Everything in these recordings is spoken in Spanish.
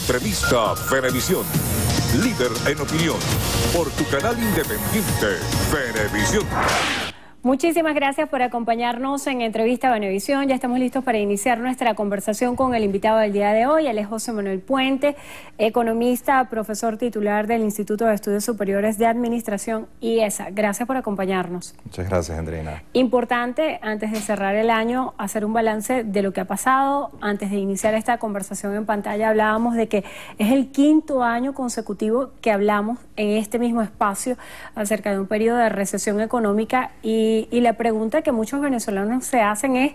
Entrevista Venevisión. Líder en opinión. Por tu canal independiente, Venevisión. Muchísimas gracias por acompañarnos en Entrevista Venevisión. Ya estamos listos para iniciar nuestra conversación con el invitado del día de hoy. Él es José Manuel Puente, economista, profesor titular del Instituto de Estudios Superiores de Administración IESA. Gracias por acompañarnos. Muchas gracias, Andreina. Importante, antes de cerrar el año, hacer un balance de lo que ha pasado. Antes de iniciar esta conversación en pantalla hablábamos de que es el quinto año consecutivo que hablamos en este mismo espacio acerca de un periodo de recesión económica y la pregunta que muchos venezolanos se hacen es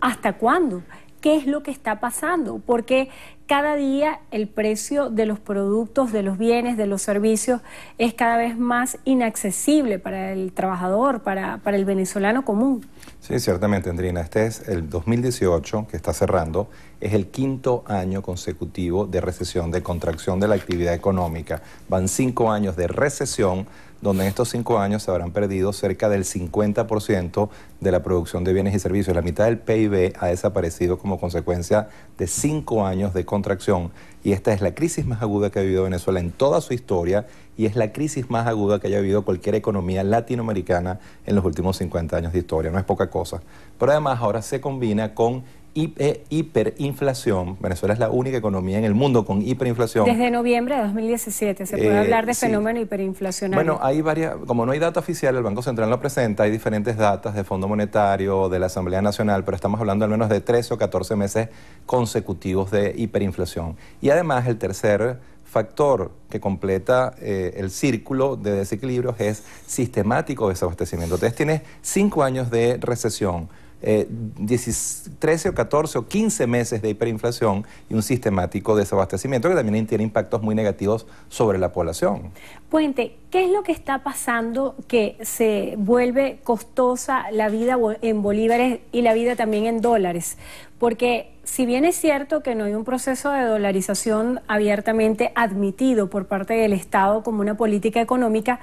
¿hasta cuándo? ¿Qué es lo que está pasando? Porque cada día el precio de los productos, de los bienes, de los servicios es cada vez más inaccesible para el trabajador, para el venezolano común. Sí, ciertamente, Andrina. Este es el 2018 que está cerrando. Es el quinto año consecutivo de recesión, de contracción de la actividad económica. Van 5 años de recesión, donde en estos 5 años se habrán perdido cerca del 50% de la producción de bienes y servicios. La mitad del PIB ha desaparecido como consecuencia de 5 años de contracción. Y esta es la crisis más aguda que ha vivido Venezuela en toda su historia y es la crisis más aguda que haya vivido cualquier economía latinoamericana en los últimos 50 años de historia. No es poca cosa. Pero además ahora se combina con hiperinflación. Venezuela es la única economía en el mundo con hiperinflación. Desde noviembre de 2017 se puede hablar de fenómeno hiperinflacionario. Bueno, hay varias, como no hay data oficial, el Banco Central lo presenta, hay diferentes datas del Fondo Monetario, de la Asamblea Nacional, pero estamos hablando al menos de 13 o 14 meses consecutivos de hiperinflación. Y además el tercer factor que completa el círculo de desequilibrios es sistemático desabastecimiento. Entonces tienes 5 años de recesión, 13 o 14 o 15 meses de hiperinflación y un sistemático desabastecimiento que también tiene impactos muy negativos sobre la población. Puente, ¿qué es lo que está pasando que se vuelve costosa la vida en bolívares y la vida también en dólares? Porque si bien es cierto que no hay un proceso de dolarización abiertamente admitido por parte del Estado como una política económica,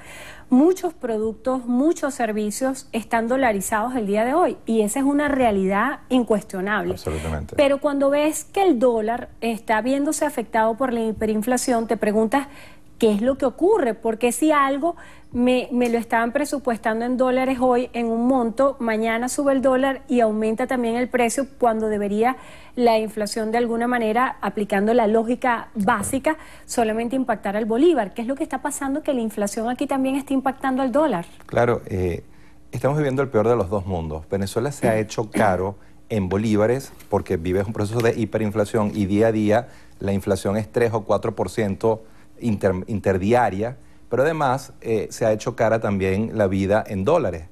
muchos productos, muchos servicios están dolarizados el día de hoy y esa es una realidad incuestionable. Absolutamente. Pero cuando ves que el dólar está viéndose afectado por la hiperinflación, te preguntas ¿qué es lo que ocurre? Porque si algo me lo estaban presupuestando en dólares hoy en un monto, mañana sube el dólar y aumenta también el precio cuando debería la inflación de alguna manera, aplicando la lógica básica, solamente impactar al bolívar. ¿Qué es lo que está pasando? Que la inflación aquí también está impactando al dólar. Claro, estamos viviendo el peor de los dos mundos. Venezuela se ha hecho caro en bolívares porque vive un proceso de hiperinflación y día a día la inflación es 3 o 4% interdiaria, pero además se ha hecho cara también la vida en dólares.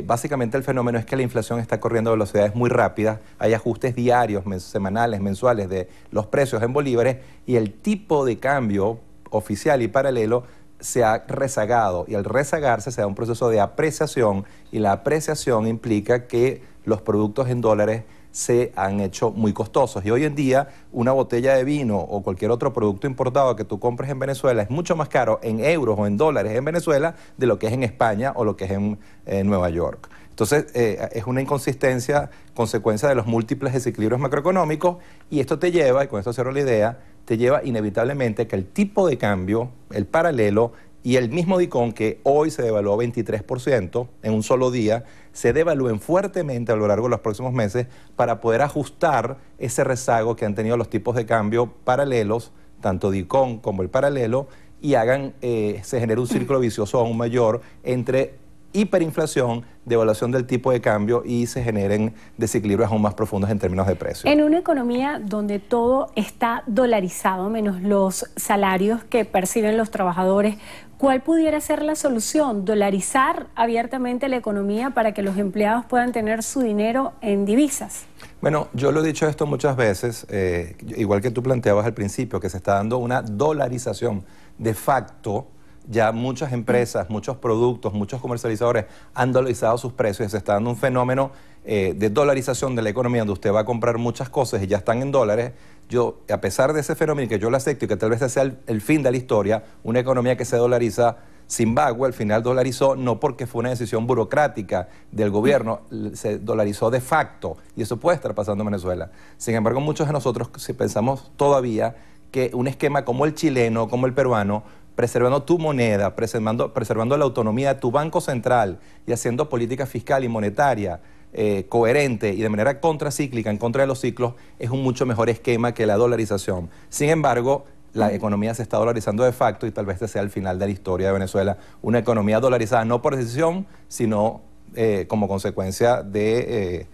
Básicamente el fenómeno es que la inflación está corriendo a velocidades muy rápidas, hay ajustes diarios, semanales, mensuales de los precios en bolívares y el tipo de cambio oficial y paralelo se ha rezagado y al rezagarse se da un proceso de apreciación y la apreciación implica que los productos en dólares se han hecho muy costosos y hoy en día una botella de vino o cualquier otro producto importado que tú compres en Venezuela es mucho más caro en euros o en dólares en Venezuela de lo que es en España o lo que es en Nueva York. Entonces es una inconsistencia, consecuencia de los múltiples desequilibrios macroeconómicos y esto te lleva, y con esto cierro la idea, te lleva inevitablemente que el tipo de cambio, el paralelo y el mismo DICOM que hoy se devaluó 23% en un solo día, se devalúen fuertemente a lo largo de los próximos meses para poder ajustar ese rezago que han tenido los tipos de cambio paralelos, tanto DICOM como el paralelo, y se genere un círculo vicioso aún mayor entre hiperinflación, devaluación del tipo de cambio y se generen desequilibrios aún más profundos en términos de precios. En una economía donde todo está dolarizado, menos los salarios que perciben los trabajadores, ¿cuál pudiera ser la solución? ¿Dolarizar abiertamente la economía para que los empleados puedan tener su dinero en divisas? Bueno, yo lo he dicho esto muchas veces, igual que tú planteabas al principio, que se está dando una dolarización de facto. Ya muchas empresas, muchos productos, muchos comercializadores han dolarizado sus precios y se está dando un fenómeno de dolarización de la economía donde usted va a comprar muchas cosas y ya están en dólares. Yo, a pesar de ese fenómeno que yo lo acepto y que tal vez sea el fin de la historia, una economía que se dolariza, Zimbabue al final dolarizó no porque fue una decisión burocrática del gobierno, se dolarizó de facto y eso puede estar pasando en Venezuela. Sin embargo, muchos de nosotros si pensamos todavía que un esquema como el chileno, como el peruano, preservando tu moneda, preservando la autonomía de tu banco central y haciendo política fiscal y monetaria coherente y de manera contracíclica, en contra de los ciclos, es un mucho mejor esquema que la dolarización. Sin embargo, la economía se está dolarizando de facto y tal vez este sea el final de la historia de Venezuela. Una economía dolarizada no por decisión, sino como consecuencia de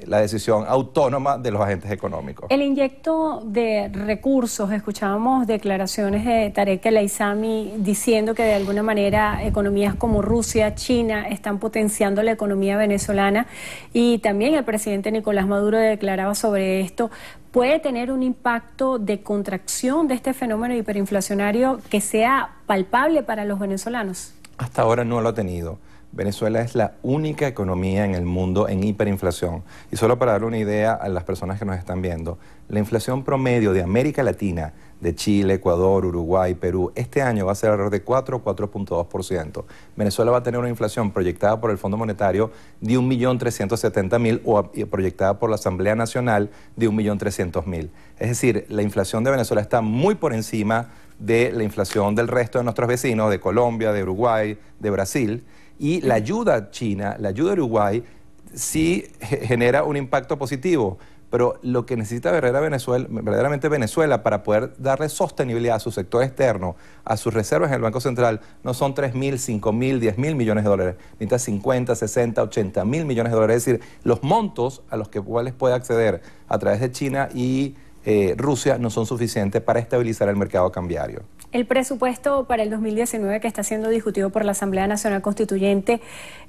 la decisión autónoma de los agentes económicos. El inyecto de recursos, escuchábamos declaraciones de Tarek El Aissami diciendo que de alguna manera economías como Rusia, China están potenciando la economía venezolana, y también el presidente Nicolás Maduro declaraba sobre esto. ¿Puede tener un impacto de contracción de este fenómeno hiperinflacionario que sea palpable para los venezolanos? Hasta ahora no lo ha tenido. Venezuela es la única economía en el mundo en hiperinflación. Y solo para darle una idea a las personas que nos están viendo, la inflación promedio de América Latina, de Chile, Ecuador, Uruguay, Perú, este año va a ser alrededor de 4 o 4.2%. Venezuela va a tener una inflación proyectada por el Fondo Monetario de 1.370.000 o proyectada por la Asamblea Nacional de 1.300.000. Es decir, la inflación de Venezuela está muy por encima de la inflación del resto de nuestros vecinos, de Colombia, de Uruguay, de Brasil. Y la ayuda china, la ayuda de Uruguay, sí genera un impacto positivo, pero lo que necesita verdaderamente Venezuela para poder darle sostenibilidad a su sector externo, a sus reservas en el Banco Central, no son 3.000, 5.000, 10.000 millones de dólares, necesita 50, 60, 80.000 millones de dólares. Es decir, los montos a los cuales puede acceder a través de China y Rusia no son suficientes para estabilizar el mercado cambiario. El presupuesto para el 2019 que está siendo discutido por la Asamblea Nacional Constituyente,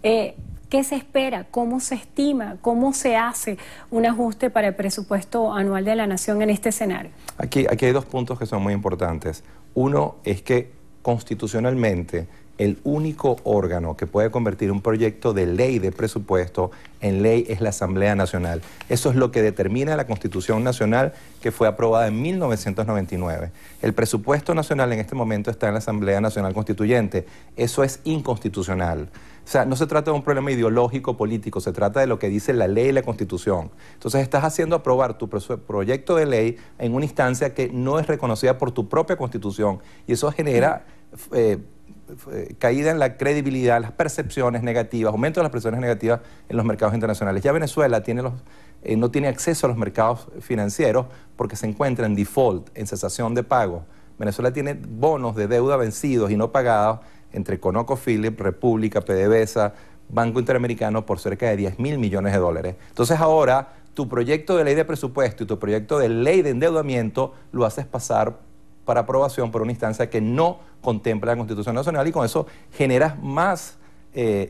¿qué se espera? ¿Cómo se estima? ¿Cómo se hace un ajuste para el presupuesto anual de la Nación en este escenario? Aquí hay dos puntos que son muy importantes. Uno es que constitucionalmente el único órgano que puede convertir un proyecto de ley de presupuesto en ley es la Asamblea Nacional. Eso es lo que determina la Constitución Nacional, que fue aprobada en 1999. El presupuesto nacional en este momento está en la Asamblea Nacional Constituyente. Eso es inconstitucional. O sea, no se trata de un problema ideológico político, se trata de lo que dice la ley y la Constitución. Entonces estás haciendo aprobar tu proyecto de ley en una instancia que no es reconocida por tu propia Constitución, y eso genera caída en la credibilidad, las percepciones negativas, aumento de las percepciones negativas en los mercados internacionales. Ya Venezuela no tiene acceso a los mercados financieros porque se encuentra en default, en cesación de pago. Venezuela tiene bonos de deuda vencidos y no pagados entre ConocoPhillips, República, PDVSA, Banco Interamericano, por cerca de 10.000 millones de dólares. Entonces ahora tu proyecto de ley de presupuesto y tu proyecto de ley de endeudamiento lo haces pasar para aprobación por una instancia que no contempla la Constitución Nacional, y con eso generas más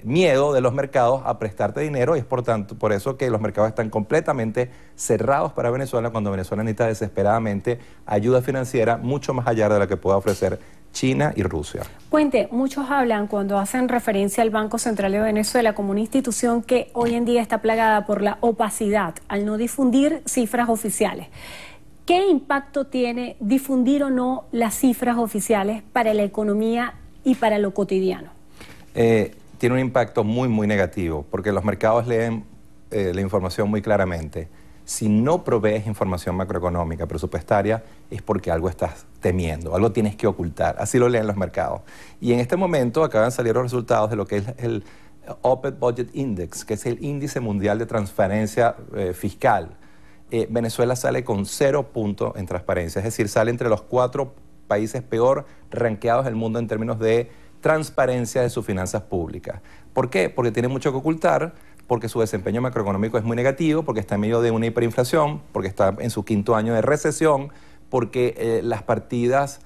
miedo de los mercados a prestarte dinero, y es por eso que los mercados están completamente cerrados para Venezuela, cuando Venezuela necesita desesperadamente ayuda financiera mucho más allá de la que pueda ofrecer China y Rusia. Puente, muchos hablan cuando hacen referencia al Banco Central de Venezuela como una institución que hoy en día está plagada por la opacidad, al no difundir cifras oficiales. ¿Qué impacto tiene difundir o no las cifras oficiales para la economía y para lo cotidiano? Tiene un impacto muy, muy negativo, porque los mercados leen la información muy claramente. Si no provees información macroeconómica, presupuestaria, es porque algo estás temiendo, algo tienes que ocultar. Así lo leen los mercados. Y en este momento acaban de salir los resultados de lo que es el Open Budget Index, que es el índice mundial de transparencia fiscal. Venezuela sale con 0 puntos en transparencia, es decir, sale entre los 4 países peor rankeados del mundo en términos de transparencia de sus finanzas públicas. ¿Por qué? Porque tiene mucho que ocultar, porque su desempeño macroeconómico es muy negativo, porque está en medio de una hiperinflación, porque está en su 5º año de recesión, porque las partidas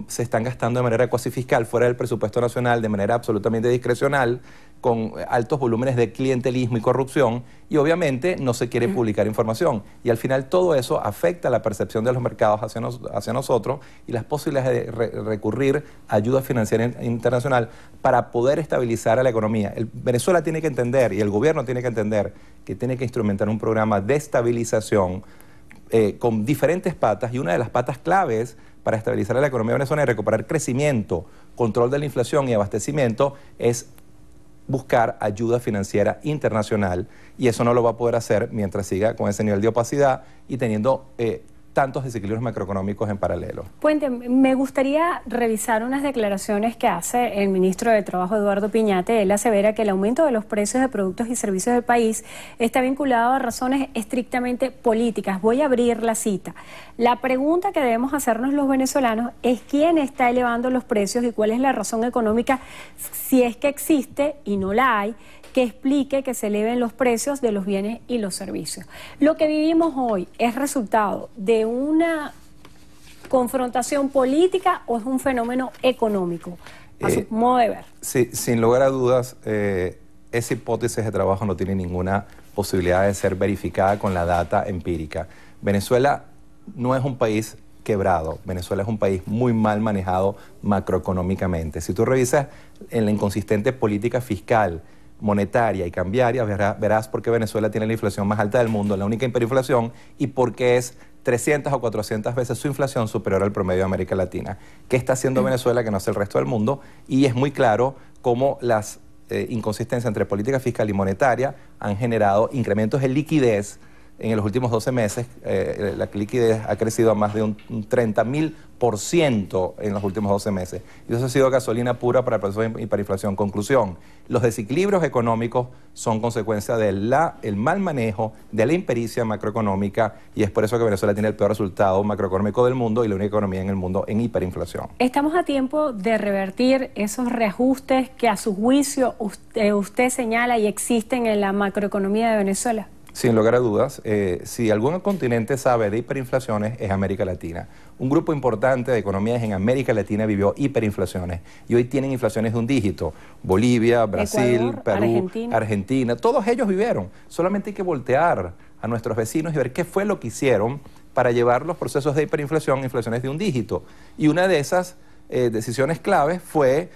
se están gastando de manera cuasi fiscal, fuera del presupuesto nacional, de manera absolutamente discrecional, con altos volúmenes de clientelismo y corrupción, y obviamente no se quiere publicar información. Y al final todo eso afecta la percepción de los mercados hacia nosotros y las posibilidades de recurrir a ayuda financiera internacional para poder estabilizar a la economía. Venezuela tiene que entender, y el gobierno tiene que entender, que tiene que instrumentar un programa de estabilización con diferentes patas, y una de las patas claves para estabilizar a la economía venezolana y recuperar crecimiento, control de la inflación y abastecimiento es buscar ayuda financiera internacional, y eso no lo va a poder hacer mientras siga con ese nivel de opacidad y teniendo tantos desequilibrios macroeconómicos en paralelo. Puente, me gustaría revisar unas declaraciones que hace el ministro de Trabajo, Eduardo Piñate. Él asevera que el aumento de los precios de productos y servicios del país está vinculado a razones estrictamente políticas. Voy a abrir la cita. La pregunta que debemos hacernos los venezolanos es quién está elevando los precios y cuál es la razón económica, si es que existe y no la hay, que explique que se eleven los precios de los bienes y los servicios. Lo que vivimos hoy es resultado de una confrontación política o es un fenómeno económico, a su modo de ver. Sí, sin lugar a dudas, esa hipótesis de trabajo no tiene ninguna posibilidad de ser verificada con la data empírica. Venezuela no es un país quebrado. Venezuela es un país muy mal manejado macroeconómicamente. Si tú revisas en la inconsistente política fiscal, monetaria y cambiaria, verás por qué Venezuela tiene la inflación más alta del mundo, la única hiperinflación, y por qué es 300 o 400 veces su inflación superior al promedio de América Latina. ¿Qué está haciendo Venezuela que no hace el resto del mundo? Y es muy claro cómo las inconsistencias entre política fiscal y monetaria han generado incrementos de liquidez. En los últimos 12 meses, la liquidez ha crecido a más de un 30.000% en los últimos 12 meses. Y eso ha sido gasolina pura para el proceso de hiperinflación. Conclusión, los desequilibrios económicos son consecuencia del mal manejo de la impericia macroeconómica, y es por eso que Venezuela tiene el peor resultado macroeconómico del mundo y la única economía en el mundo en hiperinflación. ¿Estamos a tiempo de revertir esos reajustes que a su juicio usted señala y existen en la macroeconomía de Venezuela? Sin lugar a dudas, si algún continente sabe de hiperinflaciones es América Latina. Un grupo importante de economías en América Latina vivió hiperinflaciones y hoy tienen inflaciones de un dígito. Bolivia, Brasil, Ecuador, Perú, Argentina, todos ellos vivieron. Solamente hay que voltear a nuestros vecinos y ver qué fue lo que hicieron para llevar los procesos de hiperinflación a inflaciones de un dígito. Y una de esas decisiones claves fue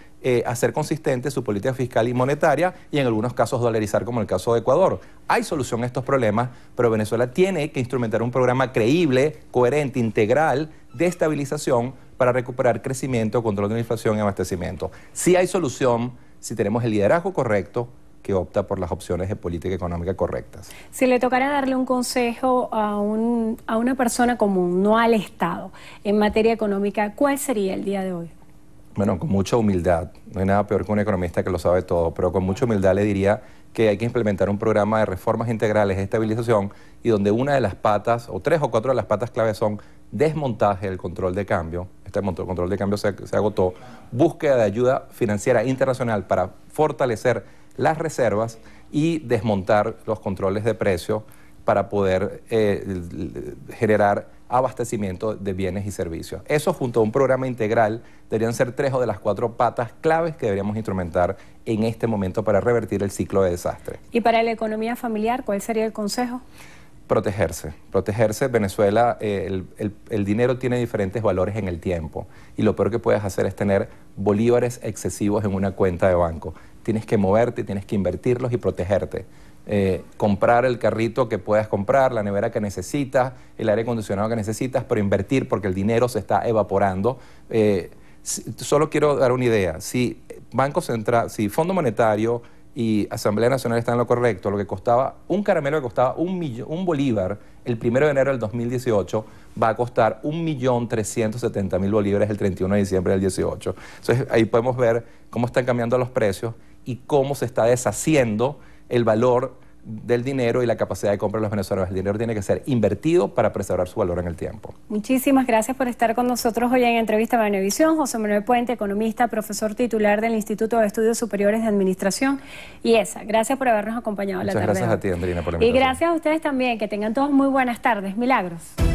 hacer consistente su política fiscal y monetaria y en algunos casos dolarizar, como en el caso de Ecuador. Hay solución a estos problemas, pero Venezuela tiene que instrumentar un programa creíble, coherente, integral de estabilización para recuperar crecimiento, control de la inflación y abastecimiento. Sí hay solución si tenemos el liderazgo correcto que opta por las opciones de política económica correctas. Si le tocara darle un consejo a una persona común, no al Estado, en materia económica, ¿cuál sería el día de hoy? Bueno, con mucha humildad. No hay nada peor que un economista que lo sabe todo, pero con mucha humildad le diría que hay que implementar un programa de reformas integrales de estabilización y donde una de las patas, o 3 o 4 de las patas claves son desmontaje del control de cambio. Este control de cambio se agotó. Búsqueda de ayuda financiera internacional para fortalecer las reservas y desmontar los controles de precio para poder generar abastecimiento de bienes y servicios. Eso junto a un programa integral deberían ser 3 de las 4 patas claves que deberíamos instrumentar en este momento para revertir el ciclo de desastre. ¿Y para la economía familiar, cuál sería el consejo? Protegerse. Protegerse. Venezuela, el dinero tiene diferentes valores en el tiempo y lo peor que puedes hacer es tener bolívares excesivos en una cuenta de banco. Tienes que moverte, tienes que invertirlos y protegerte. Comprar el carrito que puedas comprar, la nevera que necesitas, el aire acondicionado que necesitas, pero invertir porque el dinero se está evaporando. Solo quiero dar una idea. Si Banco Central, si Fondo Monetario y Asamblea Nacional están en lo correcto, lo que costaba, un caramelo que costaba un bolívar el 1 de enero del 2018 va a costar 1.370.000 bolívares el 31 de diciembre del 18. Entonces ahí podemos ver cómo están cambiando los precios y cómo se está deshaciendo el valor del dinero y la capacidad de compra de los venezolanos. El dinero tiene que ser invertido para preservar su valor en el tiempo. Muchísimas gracias por estar con nosotros hoy en Entrevista Venevisión. José Manuel Puente, economista, profesor titular del Instituto de Estudios Superiores de Administración IESA. Gracias por habernos acompañado la tarde. Muchas gracias a ti, Andrina, por la invitación. Y gracias a ustedes también. Que tengan todos muy buenas tardes. Milagros.